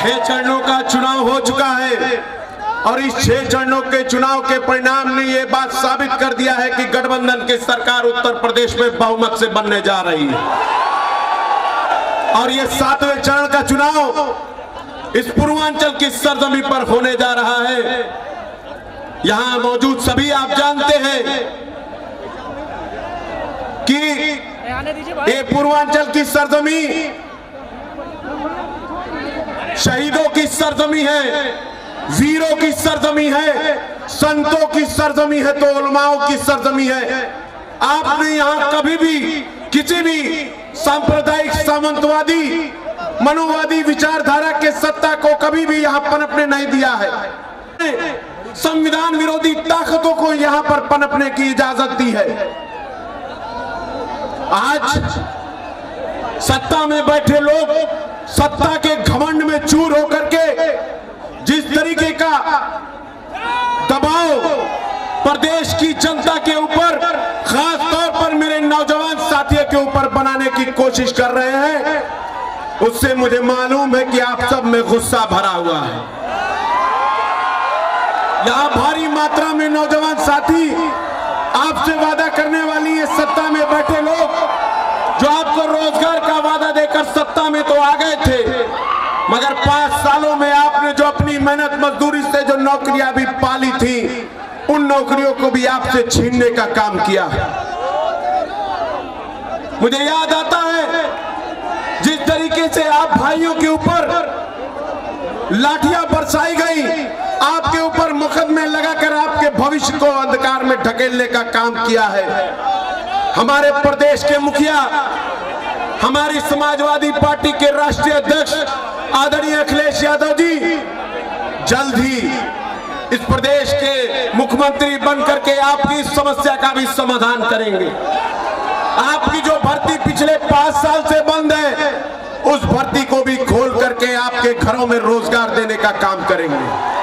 6 चरणों का चुनाव हो चुका है और इस 6 चरणों के चुनाव के परिणाम ने यह बात साबित कर दिया है कि गठबंधन की सरकार उत्तर प्रदेश में बहुमत से बनने जा रही है। और ये 7वें चरण का चुनाव इस पूर्वांचल की सरजमीन पर होने जा रहा है। यहां मौजूद सभी आप जानते हैं कि ये पूर्वांचल की सरजमीन शहीदों की सरजमीन है, वीरों की सरजमीन है, संतों की सरजमीन है, तो उलमाओं की सरजमीन है। आपने यहां कभी भी किसी भी सांप्रदायिक सामंतवादी मनोवादी विचारधारा के सत्ता को कभी भी यहां पनपने नहीं दिया है। संविधान विरोधी ताकतों को यहां पर पनपने की इजाजत दी है। आज सत्ता में बैठे लोग सत्ता के घमंड में चूर होकर के जिस तरीके का दबाव प्रदेश की जनता के ऊपर, खास तौर पर मेरे नौजवान साथियों के ऊपर बनाने की कोशिश कर रहे हैं, उससे मुझे मालूम है कि आप सब में गुस्सा भरा हुआ है। यहां भारी मात्रा में नौजवान साथी आपसे वादा करने वाली है, सत्ता में बैठे लोग जो आपको रोजगार का वादा देकर सत्ता में तो आ गए थे, मगर 5 सालों में आपने जो अपनी मेहनत मजदूरी से जो नौकरियां भी पाली थी, उन नौकरियों को भी आपसे छीनने का काम किया। मुझे याद आता है जिस तरीके से आप भाइयों के ऊपर लाठियां बरसाई गई, आपके ऊपर मुकदमे लगाकर आपके भविष्य को अंधकार में ढकेलने का काम किया है। हमारे प्रदेश के मुखिया, हमारी समाजवादी पार्टी के राष्ट्रीय अध्यक्ष आदरणीय अखिलेश यादव जी जल्द ही इस प्रदेश के मुख्यमंत्री बनकर के आपकी इस समस्या का भी समाधान करेंगे। आपकी जो भर्ती पिछले 5 साल से बंद है, उस भर्ती को भी खोल करके आपके घरों में रोजगार देने का काम करेंगे।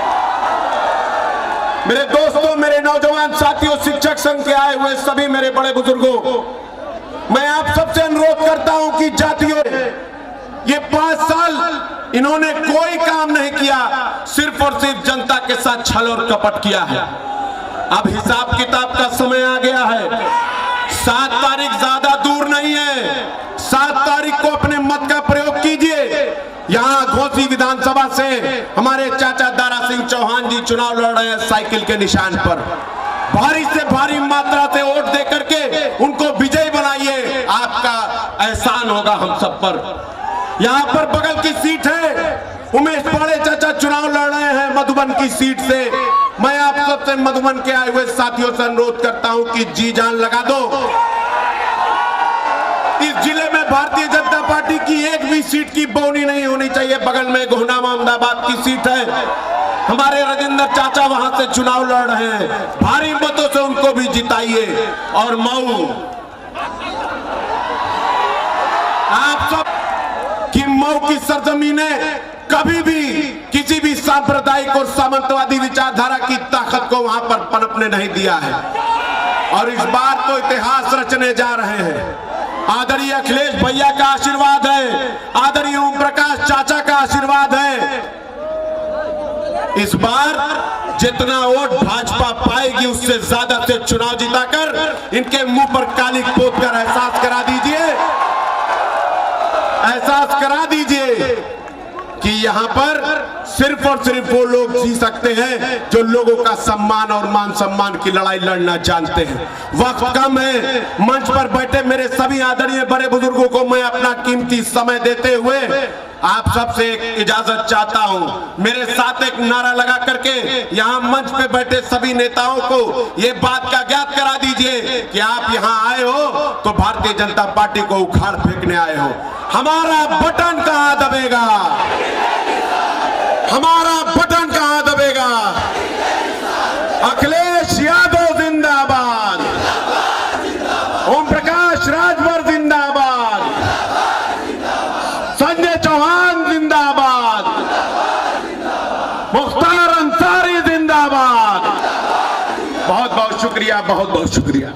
मेरे दोस्तों, मेरे नौजवान साथियों, शिक्षक संघ के आए हुए सभी मेरे बड़े बुजुर्गों, मैं आप सबसे अनुरोध करता हूं कि जातियों, ये 5 साल इन्होंने कोई काम नहीं किया, सिर्फ और सिर्फ जनता के साथ छल और कपट किया है। अब हिसाब किताब का समय आ गया है। 7 तारीख ज्यादा दूर नहीं है। 7 तारीख को अपने मत का प्रयोग कीजिए। यहाँ घोसी विधानसभा से हमारे चाचा दारा सिंह चौहान जी चुनाव लड़ रहे हैं साइकिल के निशान पर। भारी से भारी मात्रा से वोट दे करके उनको विजयी बनाइए, आपका एहसान होगा हम सब पर। यहाँ पर बगल की सीट है, उमेश पाड़े चाचा चुनाव लड़ रहे हैं मधुबन की सीट से। मैं आप सबसे मधुबन के आए हुए साथियों से अनुरोध करता हूं कि जी जान लगा दो। इस जिले में भारतीय जनता पार्टी की एक भी सीट की बौनी नहीं होनी चाहिए। बगल में गोहना मोहम्मदाबाद की सीट है, हमारे राजेंद्र चाचा वहां से चुनाव लड़ रहे हैं, भारी मतों से उनको भी जिताइए। और मऊ, आप सब कि मऊ की सरजमीनें कभी भी किसी भी सांप्रदायिक और सामंतवादी विचारधारा की ताकत को वहां पर पनपने नहीं दिया है। और इस बार तो इतिहास रचने जा रहे हैं। आदरणीय अखिलेश भैया का आशीर्वाद है, आदरणीय ओम प्रकाश चाचा का आशीर्वाद है। इस बार जितना वोट भाजपा पाएगी, उससे ज्यादा से चुनाव जिताकर इनके मुंह पर काली पोत कर एहसास करा दीजिए कि यहाँ पर सिर्फ और सिर्फ वो लोग जी सकते हैं जो लोगों का सम्मान और मान सम्मान की लड़ाई लड़ना जानते हैं। वक्त कम है। मंच पर बैठे मेरे सभी आदरणीय बड़े बुजुर्गों को मैं अपना कीमती समय देते हुए आप सबसे एक इजाजत चाहता हूं। मेरे साथ एक नारा लगा करके यहाँ मंच पे बैठे सभी नेताओं को ये बात का ज्ञात करा दीजिए कि आप यहाँ आए हो तो भारतीय जनता पार्टी को उखाड़ फेंकने आए हो। हमारा बटन कहाँ दबेगा? हमारा बटन कहाँ दबेगा? अखिलेश यादव जिंदाबाद, ओम प्रकाश राजभर जिंदाबाद, संजय चौहान जिंदाबाद, मुख्तार अंसारी जिंदाबाद। बहुत बहुत शुक्रिया, बहुत बहुत शुक्रिया।